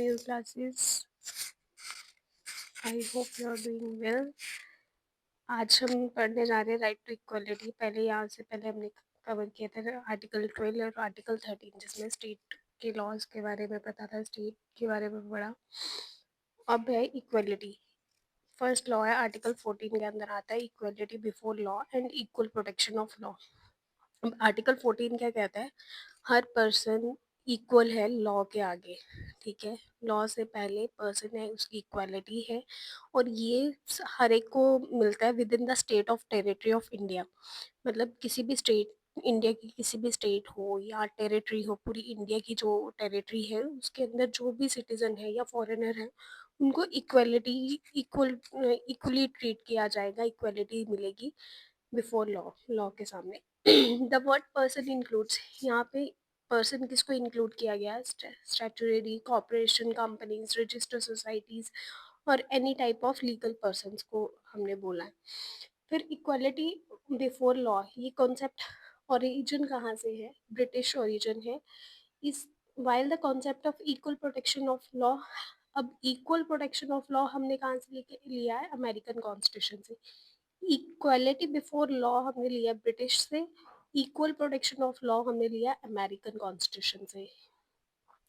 Your classes. I hope you are doing well. आज हम पढ़ने जा रहे हैं राइट टू इक्वलिटी। पहले यहाँ से पहले हमने कवर किया था आर्टिकल 12 और आर्टिकल 13, जिसमें स्टेट के लॉज के बारे में पता था, स्टेट के बारे में पढ़ा। अब है इक्वलिटी। फर्स्ट लॉ है आर्टिकल 14 के अंदर आता है equality before law and equal protection of law. Article 14 क्या कहता है? हर पर्सन इक्वल है लॉ के आगे। ठीक है, लॉ से पहले पर्सन है, उसकी इक्वालिटी है, और ये हर एक को मिलता है with in the state of territory of India. मतलब किसी भी स्टेट, इंडिया की किसी भी स्टेट हो या टेरिटरी हो, पूरी इंडिया की जो टेरिटरी है उसके अंदर जो भी सिटीजन है या फॉरेनर है, उनको इक्वली ट्रीट किया जाएगा, इक्वलिटी मिलेगी बिफोर लॉ, लॉ के सामने। द वर्ड पर्सन इंक्लूड्स, यहाँ पे पर्सन किसको इंक्लूड किया गया है? Statutory, corporation, companies, registered societies और any type of legal persons को हमने बोला है। फिर इक्वालिटी बिफोर लॉ, ये कॉन्सेप्ट ओरिजिन कहाँ से है? ब्रिटिश ओरिजिन है। इस while the concept of equal protection of law, अब इक्वल प्रोटेक्शन ऑफ लॉ हमने कहाँ से लेके लिया है? अमेरिकन कॉन्स्टिट्यूशन से। इक्वालिटी बिफोर लॉ हमने लिया ब्रिटिश से, इक्वल प्रोटेक्शन ऑफ लॉ हमने लिया अमेरिकन कॉन्स्टिट्यूशन से।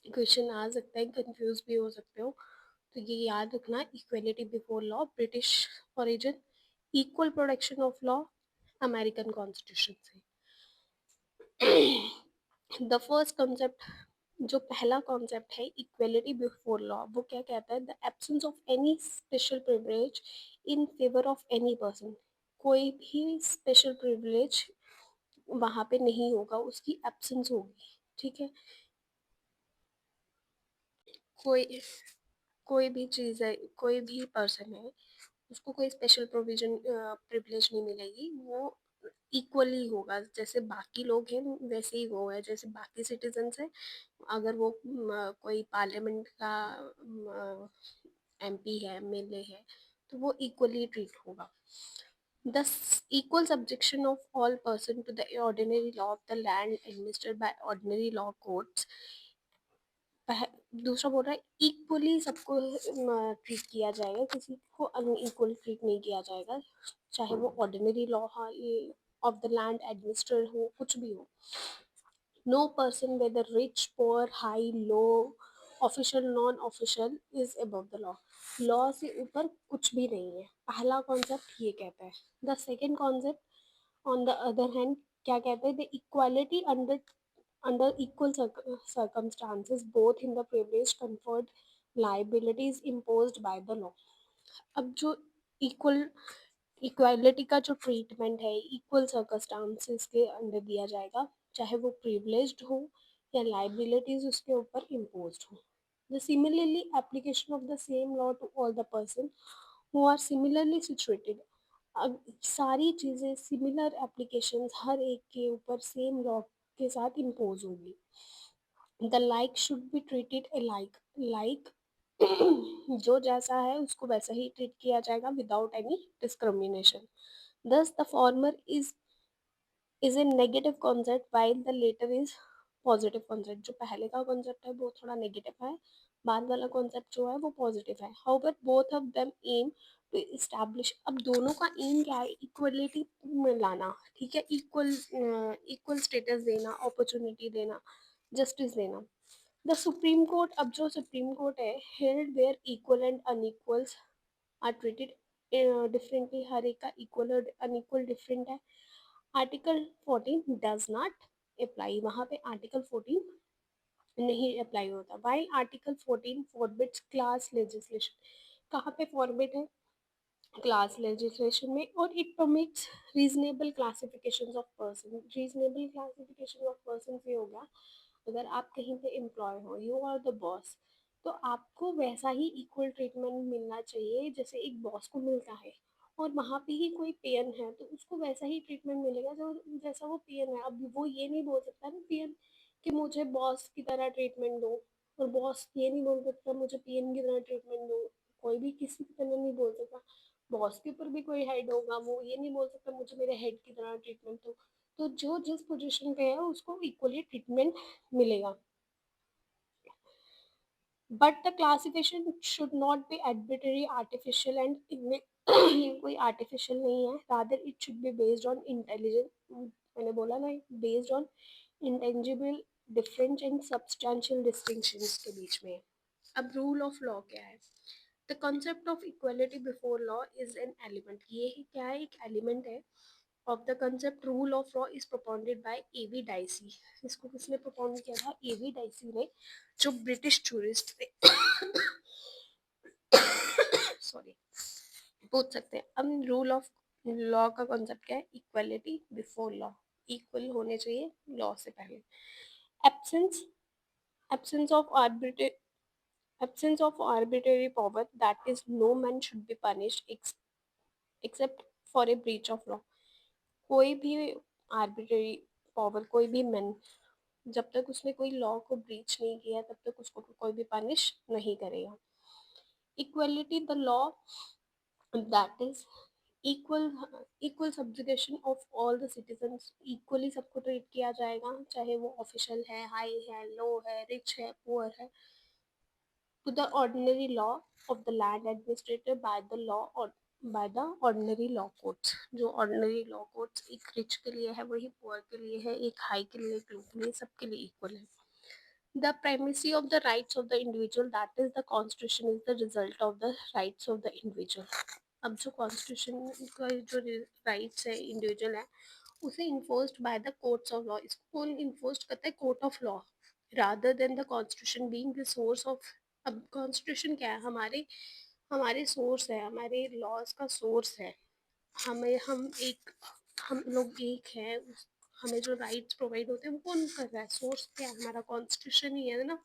क्वेश्चन आ सकता है, कंफ्यूज भी हो सकते हो, तो ये याद रखना, equality before law British origin, equal protection of law American constitution से। द फर्स्ट कॉन्सेप्ट, जो पहला कॉन्सेप्ट है इक्वलिटी बिफोर लॉ, वो क्या कहता है? The absence of any special privilege in favour of any person. कोई भी स्पेशल प्रिविलेज वहाँ पे नहीं होगा, उसकी एब्सेंस होगी। ठीक है, कोई कोई भी चीज़ है, कोई भी पर्सन है, उसको कोई स्पेशल प्रोविजन प्रिविलेज नहीं मिलेगी, वो इक्वली होगा, जैसे बाकी लोग हैं वैसे ही वो है, जैसे बाकी सिटीजन्स हैं। अगर वो कोई पार्लियामेंट का एमपी है, एमएलए है, तो वो इक्वली ट्रीट होगा। The equal subjection of all person to the ordinary law of the land administered by ordinary law courts। दूसरा बोल रहा है इक्वली सबको ट्रीट किया जाएगा, किसी को अनइक्वल ट्रीट नहीं किया जाएगा, चाहे वो ordinary law of the land administered हो, कुछ भी हो। No person whether rich, poor, high, low, official, non official is above the law. Law से ऊपर कुछ भी नहीं है, पहला कॉन्सेप्ट ये कहता है। The second concept on the other hand क्या कहते हैं? The equality under equal circumstances both in the privilege conferred liabilities imposed by the law। अब जो इक्वल इक्वालिटी का जो ट्रीटमेंट है इक्वल सर्कमस्टांसेस के अंदर दिया जाएगा, चाहे वो प्रिविलेज्ड हो या लाइबिलिटीज उसके ऊपर इम्पोज्ड हो। The similarly application of the same law to all the person who are similarly situated. अब सारी चीज़ें सिमिलर एप्लीकेशंस हर एक के ऊपर सेम लॉ के साथ इम्पोज होगी। The like should be treated alike, like जो जैसा है उसको वैसा ही ट्रीट किया जाएगा without any discrimination. Thus the former is a negative concept while the latter is positive concept. जो पहले का कॉन्सेप्ट है वो थोड़ा नेगेटिव है, बाद वाला कॉन्सेप्ट जो है वो पॉजिटिव है। However both of them aim to establish, अब दोनों का एम क्या है? इक्वलिटी में लाना। ठीक है, इक्वल स्टेटस देना, अपॉर्चुनिटी देना, जस्टिस देना। द सुप्रीम कोर्ट, अब जो सुप्रीम कोर्ट है, held where equal and unequals are treated differently, हर एक का इक्वल और अनइक्वल डिफरेंट है। आर्टिकल 14 डज नॉट अप्लाई, वहाँ पे आर्टिकल 14 नहीं अप्लाई होता। While article 14 forbids class legislation, कहाँ पे फॉरबिड है? क्लास लेजिस्लेशन में। और it permits reasonable classification of person. Reasonable classification of person ये होगा, अगर आप कहीं पे एम्प्लॉय हो, यू आर द बॉस, तो आपको वैसा ही इक्वल ट्रीटमेंट मिलना चाहिए जैसे एक बॉस को मिलता है। और वहाँ पे ही कोई पेन है तो उसको वैसा ही ट्रीटमेंट मिलेगा जो जैसा वो पेन है। अब वो ये नहीं बोल सकता ना पेन कि मुझे बॉस की तरह ट्रीटमेंट दो, और बॉस ये नहीं बोल सकता मुझे पेन की तरह ट्रीटमेंट दो। कोई भी किसी की तरह नहीं बोल सकता। बॉस के ऊपर भी कोई हेड होगा, वो ये नहीं बोल सकता मुझे मेरे हेड की तरह ट्रीटमेंट दो। तो जो जिस पोजीशन पे है उसको इक्वली ट्रीटमेंट मिलेगा। But the classification should not be arbitrary, artificial and इनमें ये कोई आर्टिफिशियल नहीं है, rather it should be based on intelligence, मैंने बोला ना, based on intangible difference and substantial distinctions के बीच में। अब रूल ऑफ लॉ क्या है? The concept of equality before law is an element, ये क्या है, एक एलिमेंट है of the concept rule of law is propounded by A V Dicey. इसको किसने प्रोपाउंड किया था? एवी डाइसी ने, जो ब्रिटिश जूरिस्ट थे। सॉरी, पूछ सकते हैं। अब रूल ऑफ लॉ का कॉन्सेप्ट क्या है? इक्वलिटी बिफोर लॉ, इक्वल होने चाहिए लॉ से पहले। Absence absence of arbitrary absence of arbitrary power, that is no man should be punished except for a breach of law। कोई भी आर्बिट्रेरी पावर, कोई भी मैन, जब तक उसने कोई लॉ को ब्रीच नहीं किया तब तक उसको कोई भी पनिश नहीं करेगा। Equality the law, that is equal subjugation of all the citizens, equally सबको ट्रीट किया जाएगा, चाहे वो ऑफिशियल है, हाई है, लो है, रिच है, पुअर है, to the ordinary law of the land administrated by the law or by the ordinary law courts। जो ordinary law courts एक rich के लिए है, वही poor के लिए है, एक high के लिए, एक low के लिए, सबके लिए equal है। The primacy of the rights of the individual, that is the constitution is the result of the rights of the individual। अब जो constitution का जो rights है individual है, उसे enforced by the courts of law, इसको कौन enforced करता है? court of law, rather than the constitution being the source of। अब कॉन्स्टिट्यूशन क्या है? हमारे हमारे सोर्स है, हमारे लॉज का सोर्स है। हमें हम लोग एक है, हमें जो राइट्स प्रोवाइड होते हैं वो कौन कर रहा है? सोर्स क्या है? हमारा कॉन्स्टिट्यूशन ही है ना।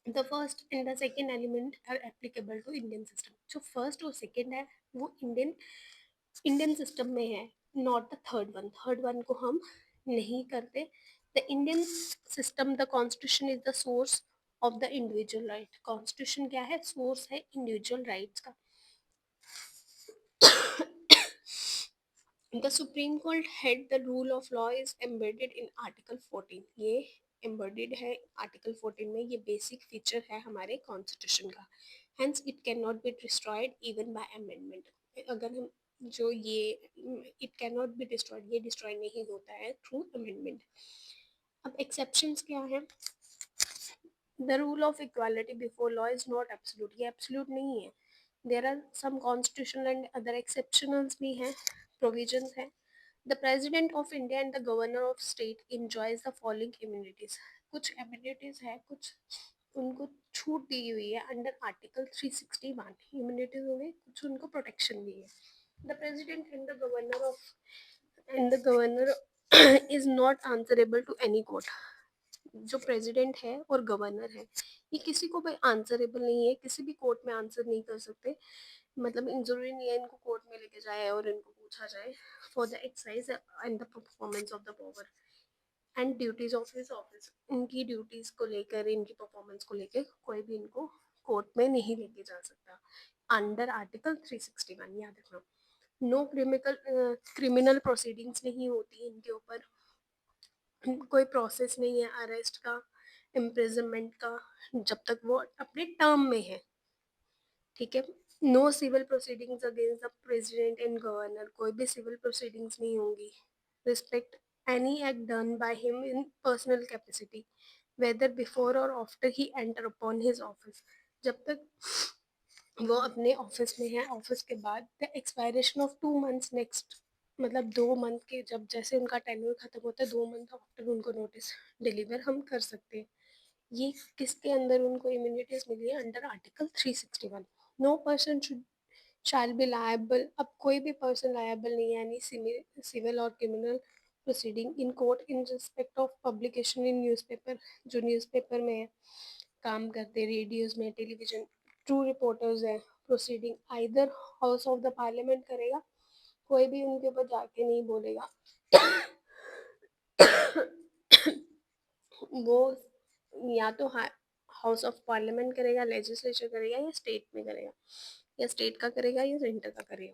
The first and the second element are applicable to Indian system. जो फर्स्ट और सेकेंड है वो इंडियन सिस्टम में है, not the third one. Third one को हम नहीं करते। The Indian system, the constitution is the source of the individual right. Constitution क्या है? सोर्स है इंडिविजुअल राइट्स का। The supreme court held the rule of law is embedded in article 14। ये embedded है आर्टिकल 14 में, ये बेसिक फीचर है हमारे कॉन्स्टिट्यूशन का। Hence it can not be destroyed even by amendment. अगर हम जो ये it can not be destroyed, ये डिस्ट्रॉय नहीं होता है थ्रू अमेंडमेंट। अब एक्सेप्शंस क्या है? The rule of equality before law is not absolute, ये एब्सोल्यूट नहीं है। There are some constitutional and other exceptionals भी हैं, प्रोविजंस हैं। The president of India and the governor of state enjoys the following immunities. कुछ immunities है, कुछ उनको छूट दी हुई है अंडर आर्टिकल 361। इम्यूनिटीज हो गई, कुछ उनको प्रोटेक्शन दी है। The president and the governor is not answerable to any court. जो प्रेसिडेंट है और गवर्नर है, ये किसी को भी आंसरेबल नहीं है, किसी भी कोर्ट में आंसर नहीं कर सकते। मतलब जरूरी नहीं है इनको कोर्ट में लेके जाए और इनको पूछा जाए for the exercise and the performance of the power and duties of his office. इनकी ड्यूटीज को लेकर, इनकी परफॉर्मेंस को लेकर कोई भी इनको कोर्ट में नहीं लेके जा सकता अंडर आर्टिकल 361, याद रखना। नो क्रिमिनल प्रोसीडिंग्स नहीं होती इनके ऊपर, कोई प्रोसेस नहीं है अरेस्ट का, इम्प्रिजनमेंट का, जब तक वो अपने टर्म में है। ठीक है। No civil proceedings against the president and governor, कोई भी सिविल प्रोसीडिंग्स नहीं होंगी। Respect any act done by him in personal capacity whether before or after he enter upon his office. जब तक वो अपने ऑफिस में है, ऑफिस के बाद the expiration of 2 months next, मतलब 2 मंथ के, जब जैसे उनका टेन्योर खत्म होता है 2 मंथ आफ्टर उनको नोटिस डिलीवर हम कर सकते हैं। ये किसके अंदर उनको इम्यूनिटीज मिली है? Under article 361। No person should shall be liable. अब कोई भी पर्सन लायबल नहीं है यानी सिविल और criminal proceeding in court in respect of publication in newspaper. जो न्यूज़पेपर में है, काम करते, रेडियोज में, टेलीविजन, ट्रू रिपोर्टर्स है, proceeding either house of the parliament करेगा, कोई भी उनके ऊपर जाके नहीं बोलेगा। वो या तो हाउस ऑफ पार्लियामेंट करेगा, लेजिस्लेचर करेगा, या स्टेट में करेगा, या स्टेट का करेगा या सेंटर का करेगा।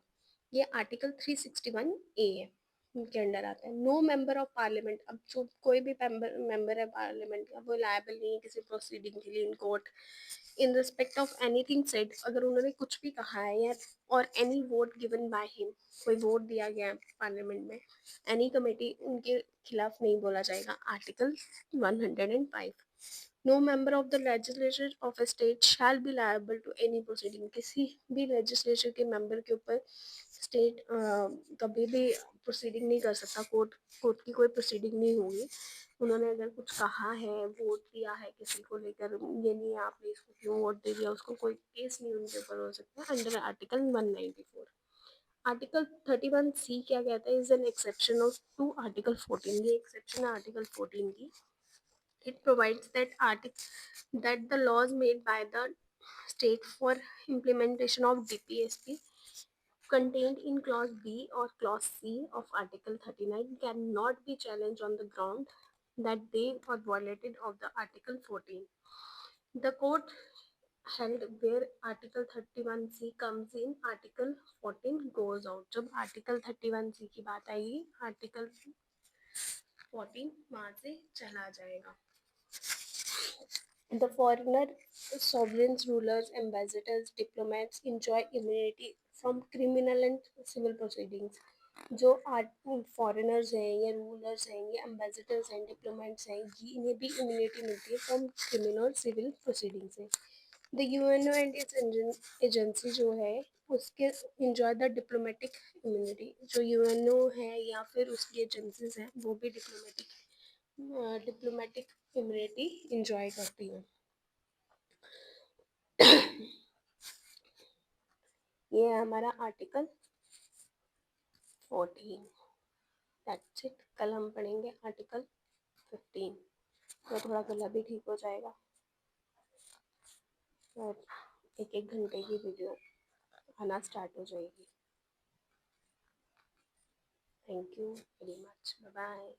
ये आर्टिकल 361 ए है। के अंडर आता है। नो मेंबर ऑफ पार्लियामेंट, अब जो कोई भी मेंबर है पार्लियामेंट का वो लायबल नहीं है किसी प्रोसीडिंग के लिए in court in respect of anything said, अगर उन्होंने कुछ भी कहा है या और any vote given by him, कोई वोट दिया गया है पार्लियामेंट में, एनी कमेटी उनके खिलाफ नहीं बोला जाएगा। Article 105, no member of the legislature of a state shall be liable to any proceeding, किसी भी लेजिस्लेचर के मेंबर के ऊपर स्टेट कभी भी प्रोसीडिंग नहीं कर सकता, कोर्ट की कोई प्रोसीडिंग नहीं होगी। उन्होंने अगर कुछ कहा है, वोट दिया है किसी को लेकर, ये नहीं है आपने इसको क्यों वोट दे दिया, उसको कोई केस नहीं उनके ऊपर हो सकता अंडर आर्टिकल 194। आर्टिकल 31C क्या कहता है, is an exception of to article 14, ये एक्सेप्शन है आर्टिकल 14 की। It provides that that the laws made by the state for implementation of DPSP contained in clause B or clause C of Article 39 cannot be challenged on the ground that they are violated of the Article 14. The court held where Article 31C comes in, Article 14 goes out. जब Article 31C की बात आएगी, Article 14 वहाँ से चला जाएगा। The foreigner sovereigns, rulers, ambassadors, diplomats enjoy immunity from criminal and civil proceedings. जो foreigners हैं या रूलर्स हैं या एम्बेसडर्स हैं, डिप्लोमेट्स हैं, इन्हें भी इम्यूनिटी मिलती है फ्रॉम क्रिमिनल और सिविल प्रोसीडिंग से। The UNO and it's agency जो है उसके इंजॉय द डिप्लोमेटिक इम्यूनिटी, जो यूएनओ है या फिर उसकी एजेंसीज हैं वो भी डिप्लोमेटिक इम्यूनिटी इंजॉय करती हैं। ये है हमारा आर्टिकल 14। That's it. कल हम पढ़ेंगे आर्टिकल 15। तो थोड़ा गला भी ठीक हो जाएगा और एक एक घंटे की वीडियो आना स्टार्ट हो जाएगी। Thank you very much, bye bye.